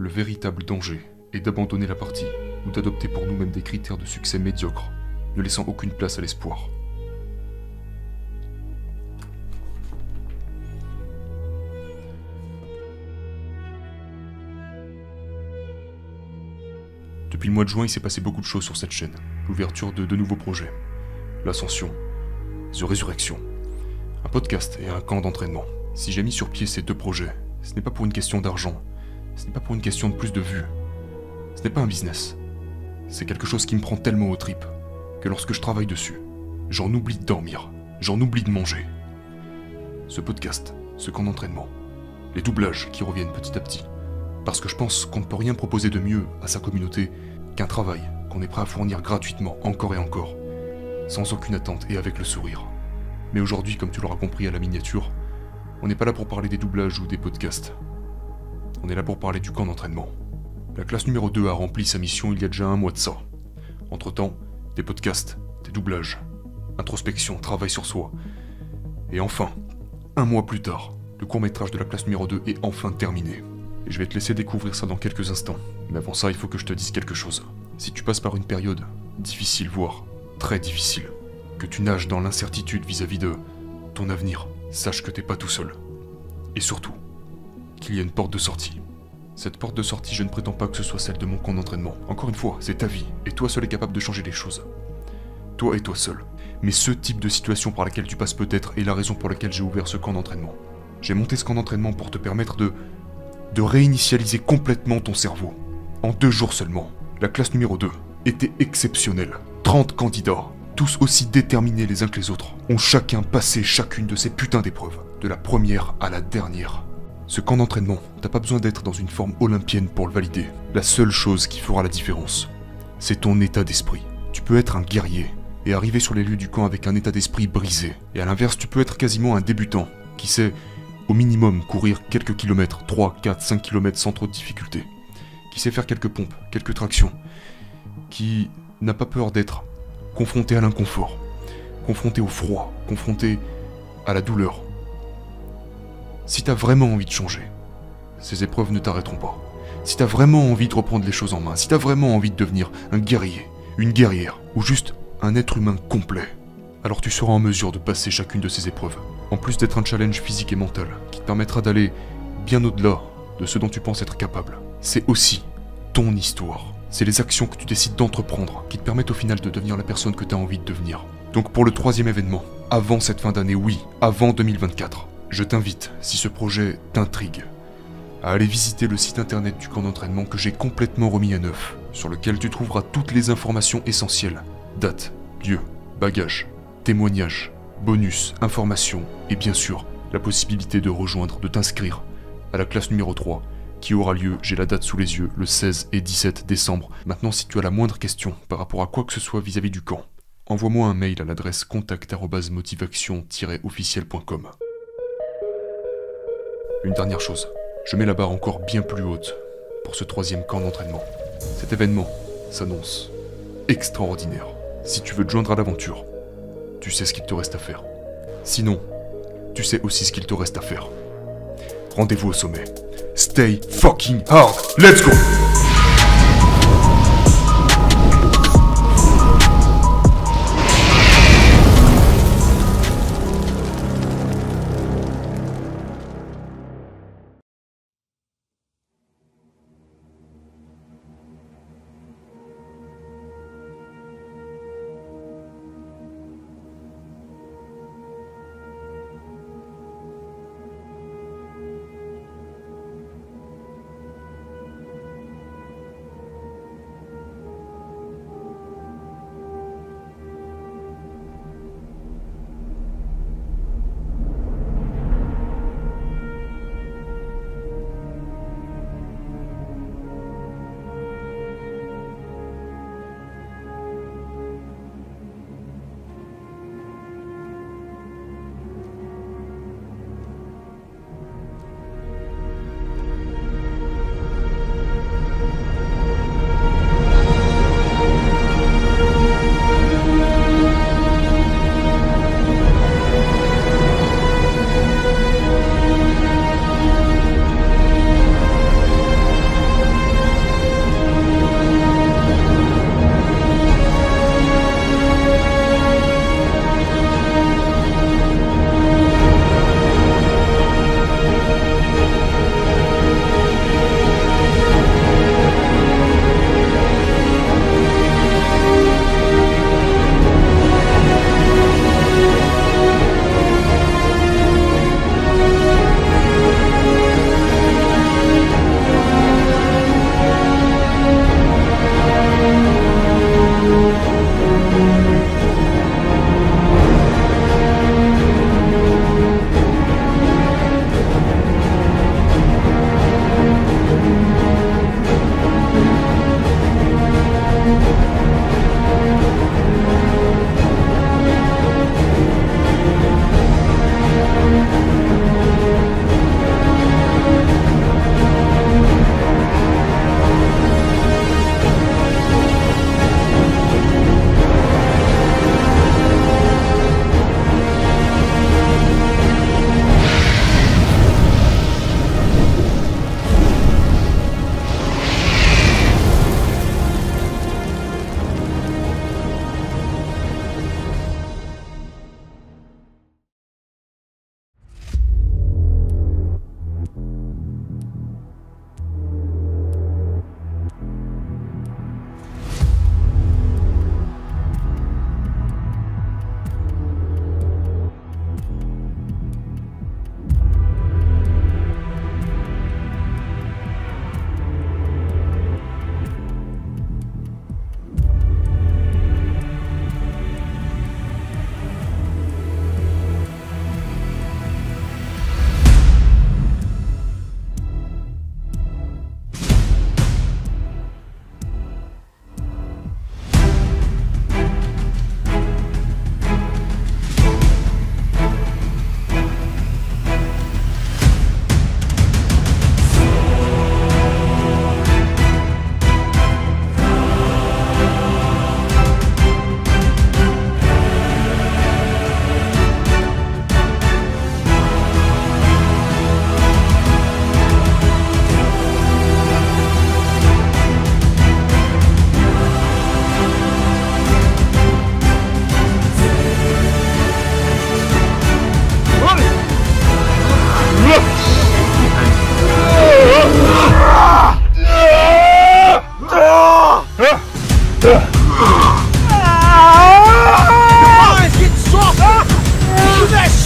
le véritable danger est d'abandonner la partie ou d'adopter pour nous-mêmes des critères de succès médiocres, ne laissant aucune place à l'espoir. Depuis le mois de juin, il s'est passé beaucoup de choses sur cette chaîne. L'ouverture de 2 nouveaux projets. L'Ascension, The Resurrection, un podcast et un camp d'entraînement. Si j'ai mis sur pied ces 2 projets, ce n'est pas pour une question d'argent, ce n'est pas pour une question de plus de vues, ce n'est pas un business. C'est quelque chose qui me prend tellement aux tripes que lorsque je travaille dessus, j'en oublie de dormir, j'en oublie de manger. Ce podcast, ce camp d'entraînement, les doublages qui reviennent petit à petit, parce que je pense qu'on ne peut rien proposer de mieux à sa communauté qu'un travail qu'on est prêt à fournir gratuitement encore et encore, sans aucune attente et avec le sourire. Mais aujourd'hui, comme tu l'auras compris à la miniature, on n'est pas là pour parler des doublages ou des podcasts. On est là pour parler du camp d'entraînement. La classe numéro 2 a rempli sa mission il y a déjà 1 mois de ça. Entre-temps, des podcasts, des doublages, introspection, travail sur soi. Et enfin, 1 mois plus tard, le court-métrage de la classe numéro 2 est enfin terminé. Et je vais te laisser découvrir ça dans quelques instants. Mais avant ça, il faut que je te dise quelque chose. Si tu passes par une période difficile, voire très difficile, que tu nages dans l'incertitude vis-à-vis de ton avenir, sache que t'es pas tout seul. Et surtout, qu'il y a une porte de sortie. Cette porte de sortie, je ne prétends pas que ce soit celle de mon camp d'entraînement. Encore une fois, c'est ta vie, et toi seul est capable de changer les choses. Toi et toi seul. Mais ce type de situation par laquelle tu passes peut-être est la raison pour laquelle j'ai ouvert ce camp d'entraînement. J'ai monté ce camp d'entraînement pour te permettre de réinitialiser complètement ton cerveau. En 2 jours seulement, la classe numéro 2 était exceptionnelle. 30 candidats, tous aussi déterminés les uns que les autres, ont chacun passé chacune de ces putains d'épreuves, de la première à la dernière. Ce camp d'entraînement, t'as pas besoin d'être dans une forme olympienne pour le valider. La seule chose qui fera la différence, c'est ton état d'esprit. Tu peux être un guerrier et arriver sur les lieux du camp avec un état d'esprit brisé. Et à l'inverse, tu peux être quasiment un débutant qui sait au minimum courir quelques kilomètres, 3, 4, 5 kilomètres sans trop de difficulté, qui sait faire quelques pompes, quelques tractions, qui n'a pas peur d'être confronté à l'inconfort, confronté au froid, confronté à la douleur. Si t'as vraiment envie de changer, ces épreuves ne t'arrêteront pas. Si t'as vraiment envie de reprendre les choses en main, si t'as vraiment envie de devenir un guerrier, une guerrière, ou juste un être humain complet, alors tu seras en mesure de passer chacune de ces épreuves. En plus d'être un challenge physique et mental, qui te permettra d'aller bien au-delà de ce dont tu penses être capable. C'est aussi ton histoire. C'est les actions que tu décides d'entreprendre qui te permettent au final de devenir la personne que tu as envie de devenir. Donc pour le 3e événement, avant cette fin d'année, oui, avant 2024, je t'invite, si ce projet t'intrigue, à aller visiter le site internet du camp d'entraînement que j'ai complètement remis à neuf, sur lequel tu trouveras toutes les informations essentielles. Date, lieu, bagages, témoignages, bonus, informations et bien sûr la possibilité de rejoindre, de t'inscrire à la classe numéro 3 qui aura lieu, j'ai la date sous les yeux, le 16 et 17 décembre. Maintenant, si tu as la moindre question par rapport à quoi que ce soit vis-à-vis du camp, envoie-moi un mail à l'adresse contact@motivation-officiel.com. Une dernière chose, je mets la barre encore bien plus haute pour ce 3e camp d'entraînement. Cet événement s'annonce extraordinaire. Si tu veux te joindre à l'aventure, tu sais ce qu'il te reste à faire. Sinon, tu sais aussi ce qu'il te reste à faire. Rendez-vous au sommet. Stay fucking hard. Let's go!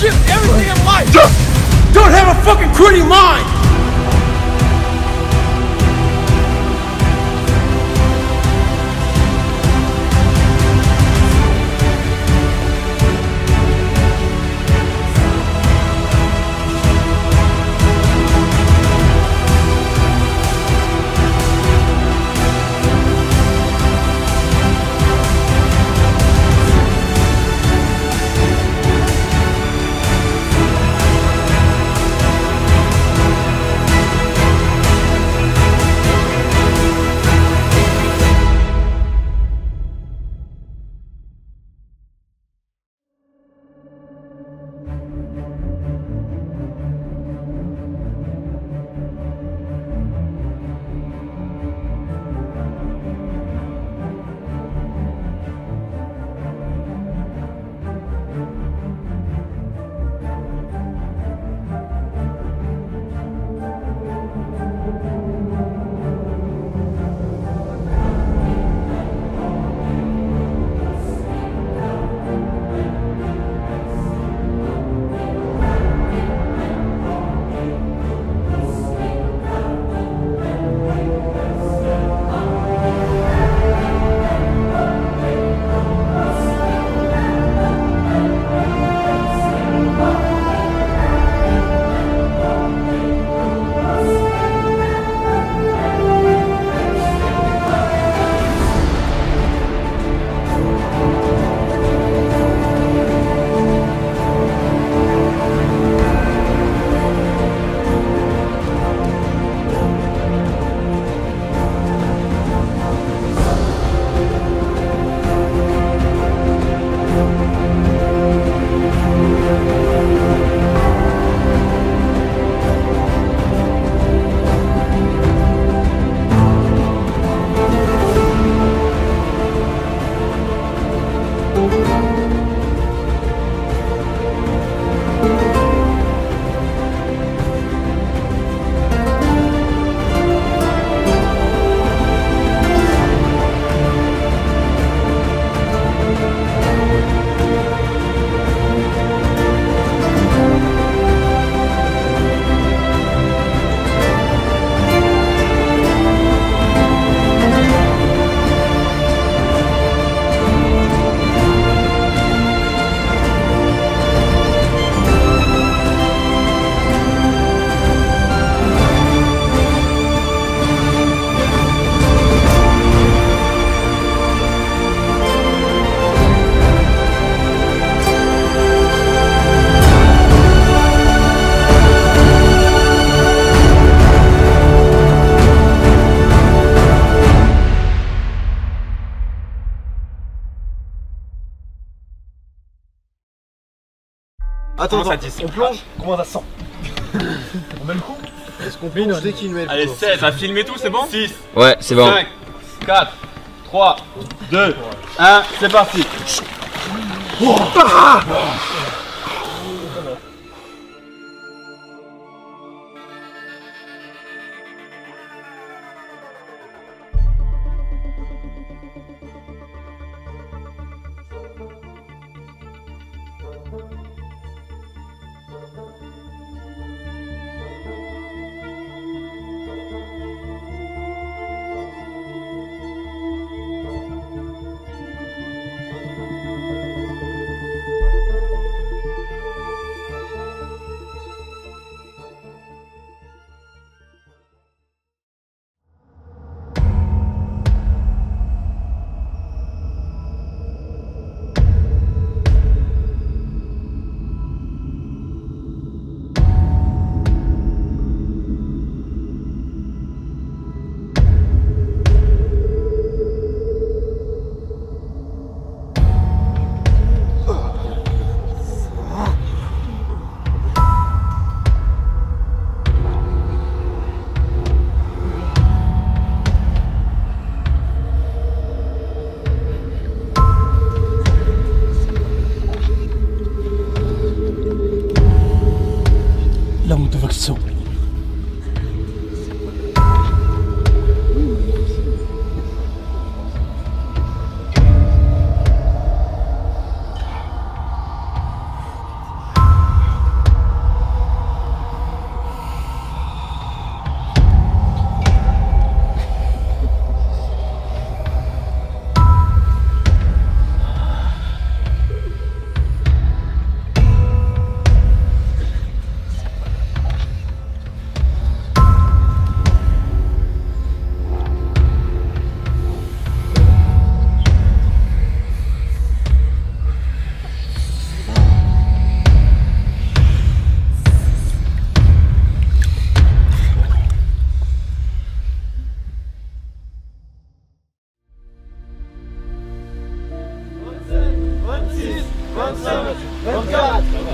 shit, everything in life. Don't have a fucking pretty mind. Attends, ça 10. On plonge. Comment ça sent? On met le coup? Est-ce qu'on plonge dès qu'il met le coup? Allez, 7. Ça filme et tout, c'est bon? 6. Ouais, c'est bon. 5, 4, 3, 2, 1, c'est parti. So.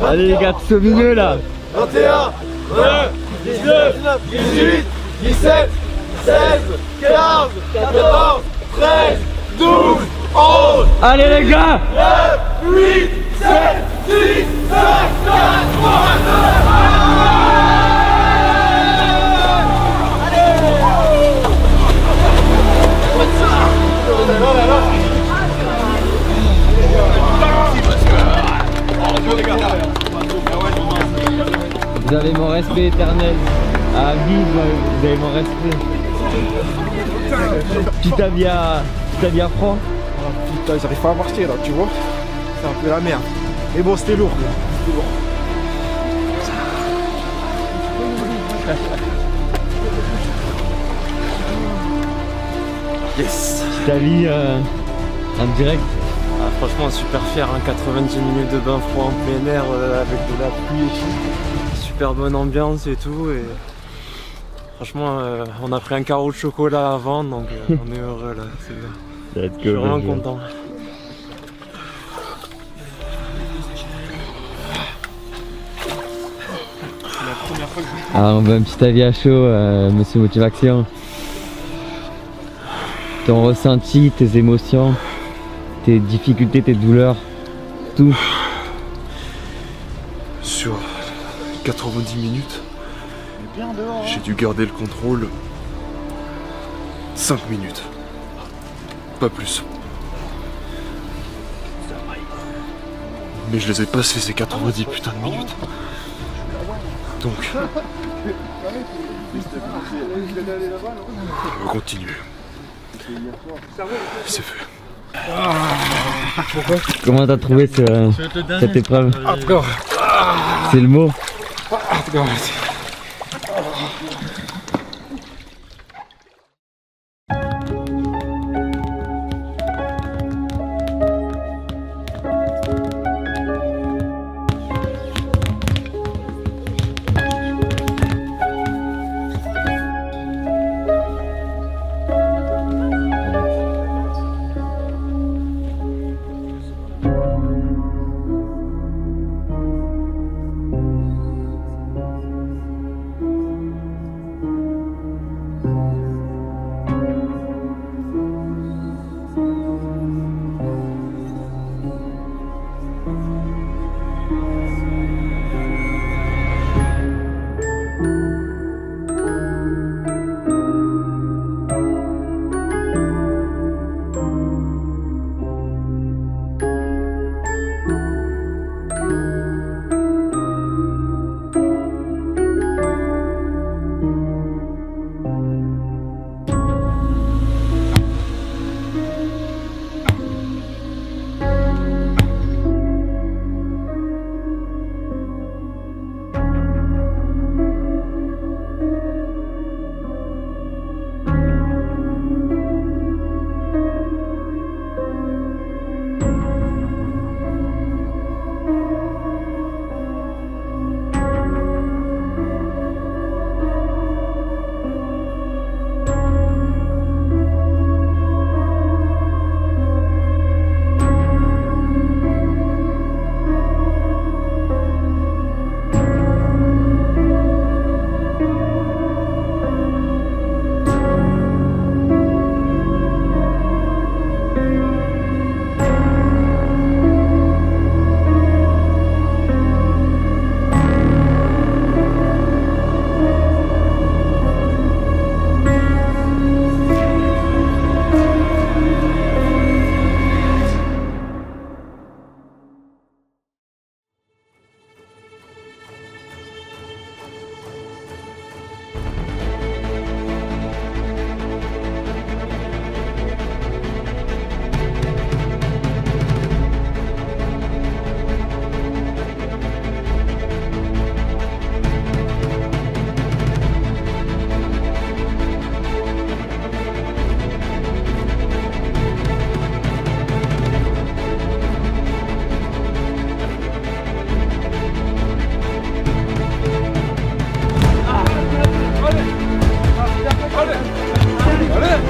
Allez les gars, tous au milieu là. 21, 19, 18, 17, 16, 15, 14, 13, 12, 11. Allez les gars. 9, 8, 7, 6, 5, 4, 3, 2. Vous avez mon respect éternel. À vie, vous avez mon respect. Tu t'as bien franc. Putain, j'arrive pas à marcher là, tu vois. C'est un peu la merde. Mais bon, c'était lourd. C'était lourd. Yes. Ta vie en direct. Ah, franchement super fier, hein, 90 minutes de bain froid en plein air avec de la pluie et tout. Super bonne ambiance et tout. Et franchement on a pris un carreau de chocolat avant donc on est heureux là. Je suis vraiment content. Alors on veut un petit avis à chaud, monsieur Motivation. Ton ressenti, tes émotions, tes difficultés, tes douleurs, tout. Sur 90 minutes, j'ai dû garder le contrôle 5 minutes. Pas plus. Mais je les ai passés ces 90 putains de minutes. Donc, je vais continuer. C'est fait. Comment t'as trouvé cette épreuve? Hardcore. C'est le mot. Hardcore.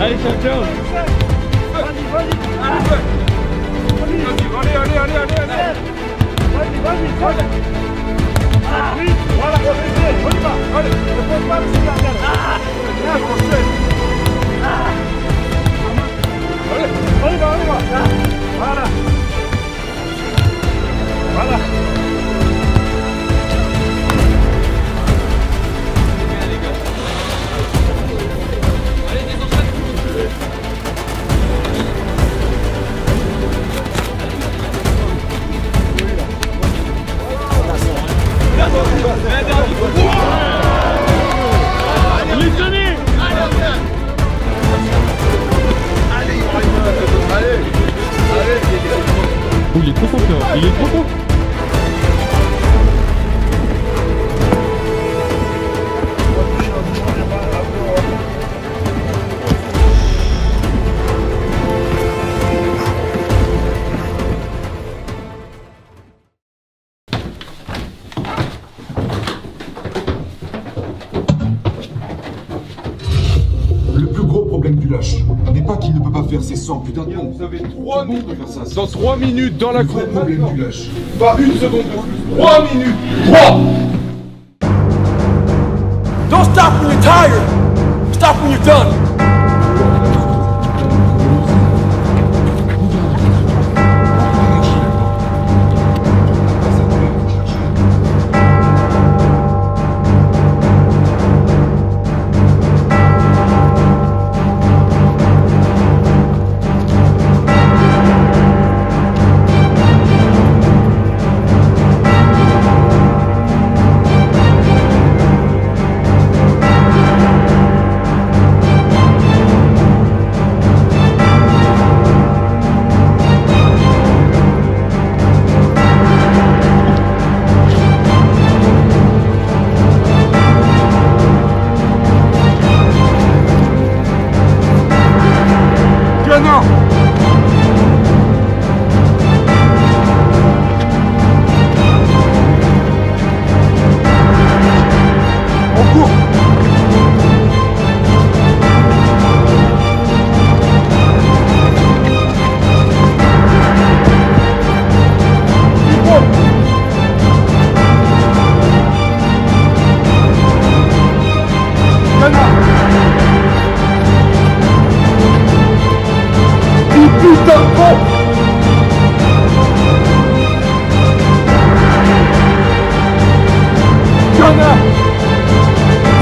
Allez champion. Allez, allez, allez, allez, allez. Oh, il est trop confiant, il est trop confiant. Le plus gros problème du lâche n'est pas qu'il ne peut pas faire ses 100 putains de pompes. Vous avez 3 minutes de faire ça. Dans 3 minutes dans la cour. Le problème du lâche. Pas une seconde de plus. 3 minutes. 3. Don't stop when you're tired. Stop when you're done.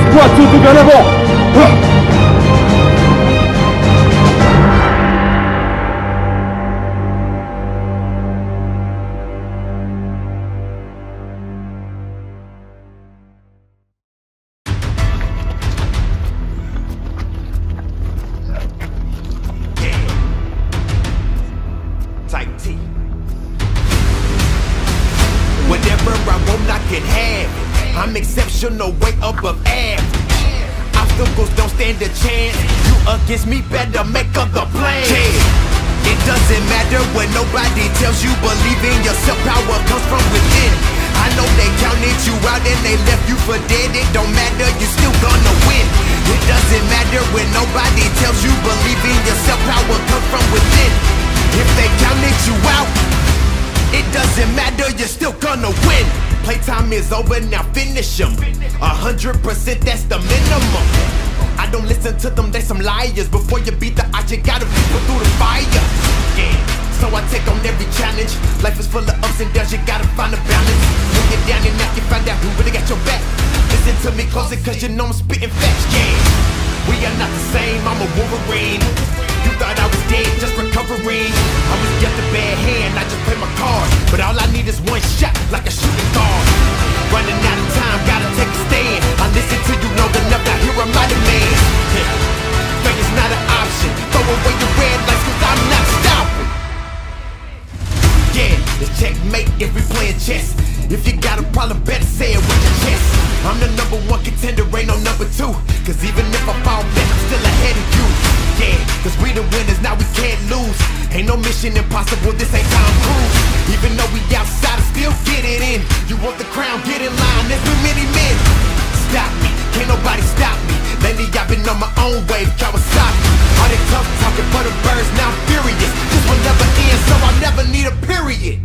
Squat tout vers l'avant. Type T. Whatever I want, I can have it. I'm exceptional, way above average. Obstacles don't stand a chance. You against me, better make other plans. Yeah. It doesn't matter when nobody tells you. Believe in yourself, power comes from within. I know they counted you out and they left you for dead. It don't matter, you still gonna win. It doesn't matter when nobody tells you. Believe in yourself, power comes from within. If they counted you out, it doesn't matter, you're still gonna win. Playtime is over, now finish them. 100%, that's the minimum. I don't listen to them, they some liars. Before you beat the odds, you gotta put through the fire. Yeah. So I take on every challenge. Life is full of ups and downs, you gotta find a balance. When you're down and out, you find out who really got your back. Listen to me closer, cause you know I'm spitting facts. Yeah. We are not the same, I'm a Wolverine. You thought I was dead, just recovering. I was just a bad hand, I just play my cards. But all I need is one shot, like a shooting guard. Running out of time, gotta take a stand. I listen to you long enough, now here I'm not a man. Failure's not an option. Throw away your red lights, cause I'm not stopping. Yeah, it's checkmate if we playing chess. If you got a problem, better say it with your chest. I'm the #1 contender, ain't no #2. Cause even if I fall back, I'm still ahead of you. Yeah, cause we the winners, now we can't lose. Ain't no mission impossible, this ain't Tom Cruise. Even though we outside, I still get it in. You want the crown, get in line, there's been many men. Stop me, can't nobody stop me. Lately I've been on my own wave, Kawasaki. All that tough talking for the birds, now I'm furious. This will never end, so I'll never need a period.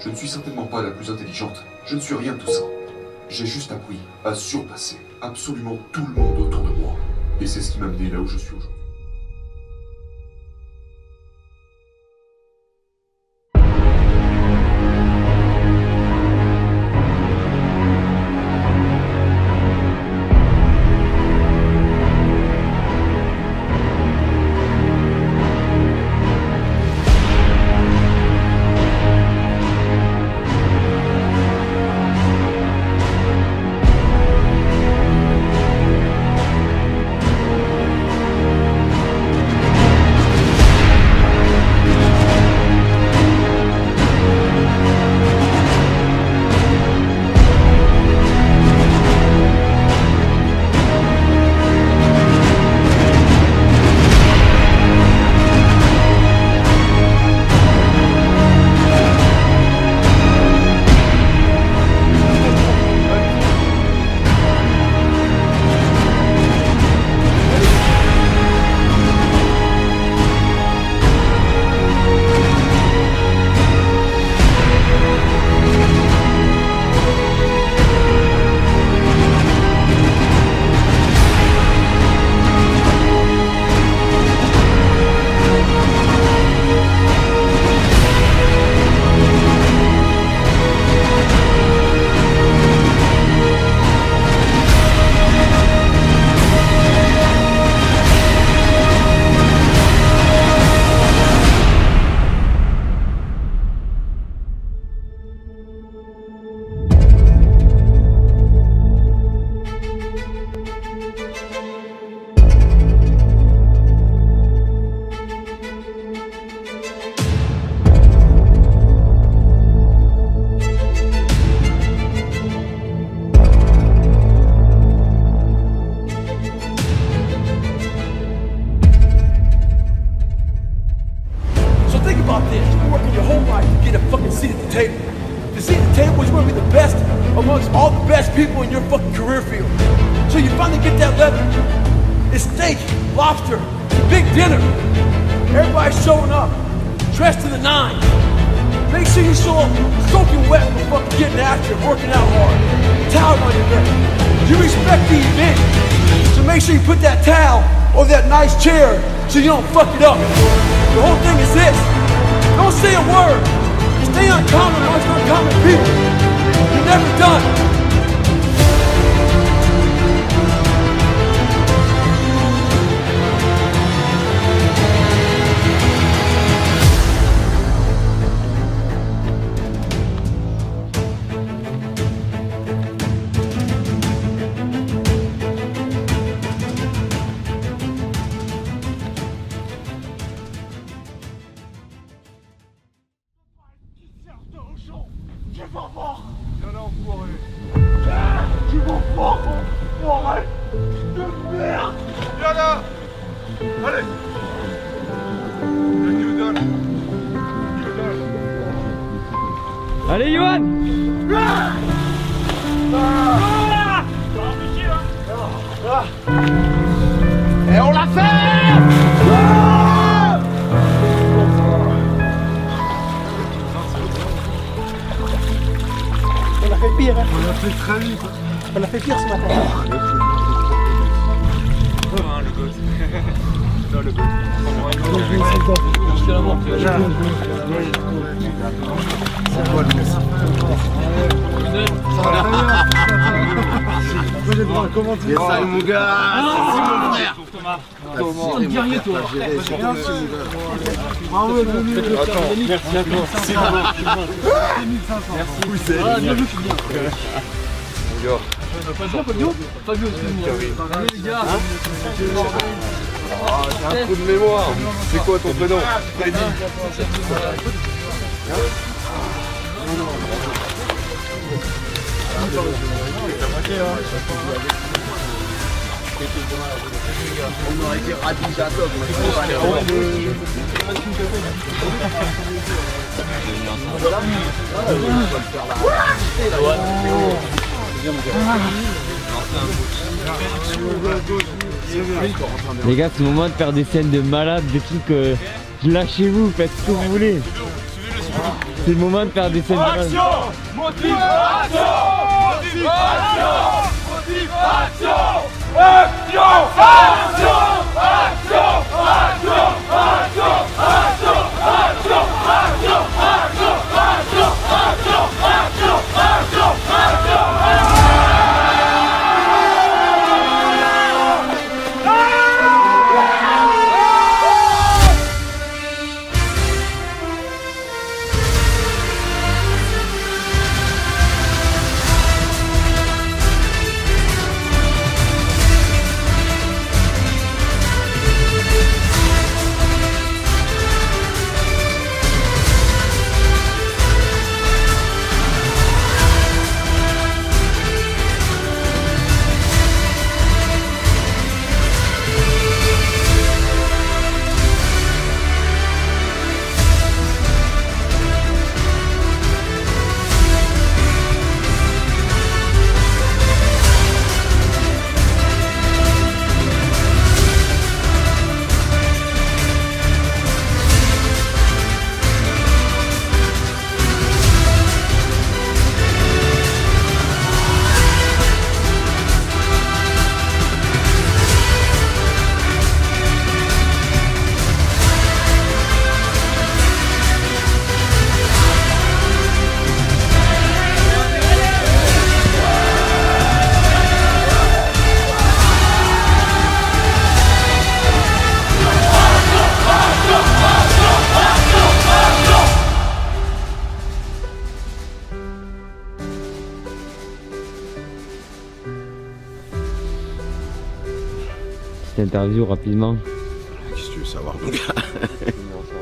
Je ne suis certainement pas la plus intelligente. Je ne suis rien de tout ça. J'ai juste appris à surpasser absolument tout le monde autour de moi. Et c'est ce qui m'a amené là où je suis aujourd'hui. People in your fucking career field. So you finally get that letter. It's steak, lobster, big dinner. Everybody's showing up, dressed to the nines. Make sure you show up soaking wet for fucking getting after it, working out hard. Towel on your neck. You respect the event. So make sure you put that towel over that nice chair so you don't fuck it up. The whole thing is this. Don't say a word. Stay uncommon amongst uncommon people. You're never done. Allez Johan! Et on l'a fait! On a fait pire, hein? On a fait très vite. On a fait pire ce matin. Le gosse. Non, le gosse. C'est quoi le message? Comment tu vas? Salut mon gars, c'est mon frère. Thomas, un guerrier toi. Bravo, attends, merci à toi. C'est bon. Merci. Oui, c'est bien vu. Fabio, excuse-moi. Les gars. Ah, j'ai un trou de mémoire. C'est quoi ton prénom? Freddy. On aurait dit Rabbi Jacob, mais c'est pas les rôles. Les gars, c'est le moment de faire des scènes de malades, des trucs. Lâchez-vous, faites ce que vous voulez. C'est le moment de faire des scènes. Motivation! Motivation! Motivation! Motivation! Action! Action! Action! Action! Action! Action! Action! Action! Action! Action! Action! Action! Action! Action! Petite interview rapidement. Qu'est-ce que tu veux savoir mon gars?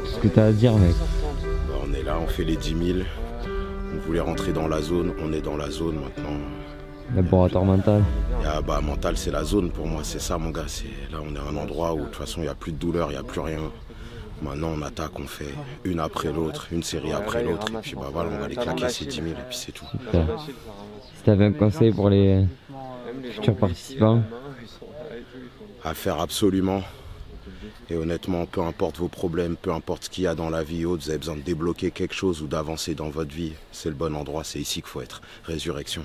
Ce que t'as à dire mec. Bah, on est là, on fait les 10 000. On voulait rentrer dans la zone, on est dans la zone maintenant. Laboratoire mental. Bah, mental c'est la zone pour moi, c'est ça mon gars. Là on est à un endroit où de toute façon il n'y a plus de douleur, il n'y a plus rien. Maintenant on attaque, on fait une après l'autre, une série après l'autre. Et puis bah voilà, on va les claquer ces 10 000 et puis c'est tout. Super. Si t'avais un conseil pour les futurs participants? À faire absolument. Et honnêtement, peu importe vos problèmes, peu importe ce qu'il y a dans la vie ou autre, vous avez besoin de débloquer quelque chose ou d'avancer dans votre vie, c'est le bon endroit, c'est ici qu'il faut être. Résurrection.